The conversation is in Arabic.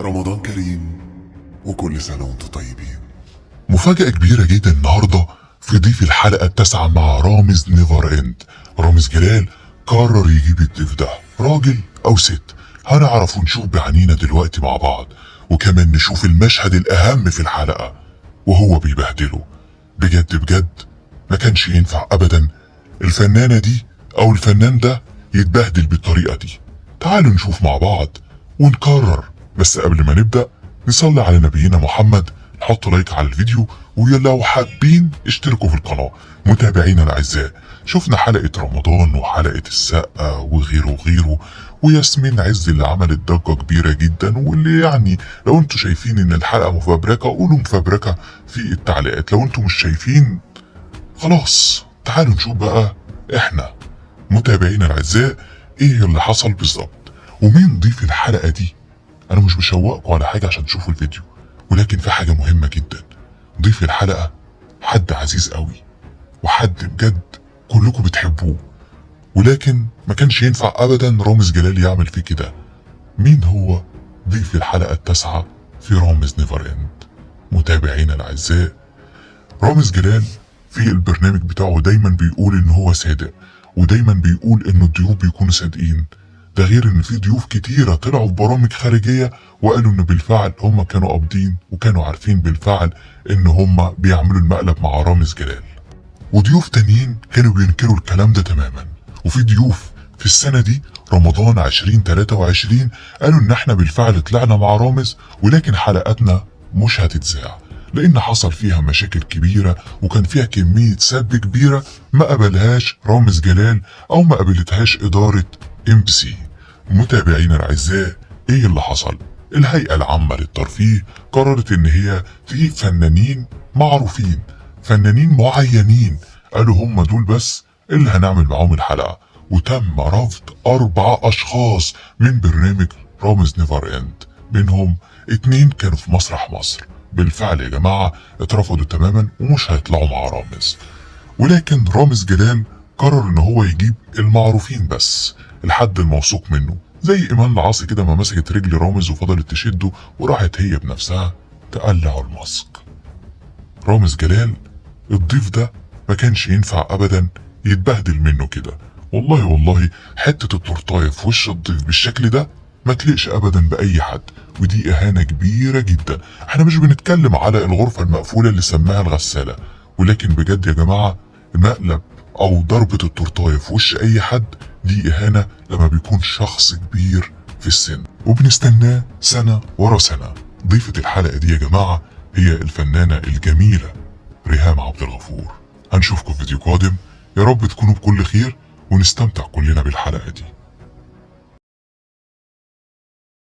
رمضان كريم وكل سنة وانتم طيبين. مفاجأة كبيرة جدا النهاردة في ضيف الحلقة التاسعة مع رامز نيفر اند. رامز جلال قرر يجيب الضيف ده راجل أو ست، هنعرف ونشوف بعينينا دلوقتي مع بعض، وكمان نشوف المشهد الأهم في الحلقة وهو بيبهدله. بجد بجد ما كانش ينفع أبدا الفنانة دي أو الفنان ده يتبهدل بالطريقة دي. تعالوا نشوف مع بعض ونكرر، بس قبل ما نبدأ نصلي على نبينا محمد، نحط لايك على الفيديو، ولو حابين اشتركوا في القناة. متابعينا الأعزاء، شفنا حلقة رمضان وحلقة السقا وغيره وغيره، وياسمين عز اللي عملت ضجة كبيرة جدا، واللي يعني لو انتوا شايفين ان الحلقة مفبركة قولوا مفبركة في التعليقات، لو انتوا مش شايفين خلاص. تعالوا نشوف بقى احنا متابعينا الأعزاء ايه اللي حصل بالظبط ومين ضيف الحلقة دي. انا مش بشوقكم على حاجة عشان تشوفوا الفيديو، ولكن في حاجة مهمة جدا. ضيف الحلقة حد عزيز قوي وحد بجد كلكم بتحبوه، ولكن ما كانش ينفع ابدا رامز جلال يعمل فيه كده. مين هو ضيف الحلقة التاسعة في رامز نيفر اند؟ متابعينا الاعزاء، رامز جلال في البرنامج بتاعه دايما بيقول ان هو صادق، ودايما بيقول ان الضيوف بيكونوا صادقين. ده غير ان في ضيوف كتيرة طلعوا في برامج خارجية وقالوا ان بالفعل هم كانوا قابضين وكانوا عارفين بالفعل ان هم بيعملوا المقلب مع رامز جلال، وضيوف تانيين كانوا بينكروا الكلام ده تماما. وفي ضيوف في السنة دي رمضان 2023 قالوا ان احنا بالفعل طلعنا مع رامز، ولكن حلقاتنا مش هتتذاع لان حصل فيها مشاكل كبيرة وكان فيها كمية سب كبيرة ما قبلهاش رامز جلال او ما قبلتهاش ادارة MBC. متابعينا الاعزاء، ايه اللي حصل؟ الهيئة العامة للترفيه قررت ان هي تجيب فنانين معروفين، فنانين معينين، قالوا هم دول بس اللي هنعمل معاهم الحلقة، وتم رفض 4 اشخاص من برنامج رامز نيفر اند، منهم 2 كانوا في مسرح مصر. بالفعل يا جماعة اترفضوا تماما ومش هيطلعوا مع رامز، ولكن رامز جلال قرر ان هو يجيب المعروفين بس، الحد الموثوق منه، زي ايمان العاصي كده ما مسكت رجل رامز وفضلت تشده وراحت هي بنفسها تقلع الماسك. رامز جلال الضيف ده ما كانش ينفع ابدا يتبهدل منه كده. والله حتة التورتاية في وش الضيف بالشكل ده ما تليقش ابدا باي حد، ودي اهانة كبيرة جدا. احنا مش بنتكلم على الغرفة المقفولة اللي سماها الغسالة، ولكن بجد يا جماعة المقلب او ضربة التورتاية في وش اي حد دي اهانة لما بيكون شخص كبير في السن وبنستناه سنة ورا سنة. ضيفة الحلقة دي يا جماعة هي الفنانة الجميلة ريهام عبد الغفور. هنشوفكم في فيديو قادم، يا رب تكونوا بكل خير ونستمتع كلنا بالحلقة دي.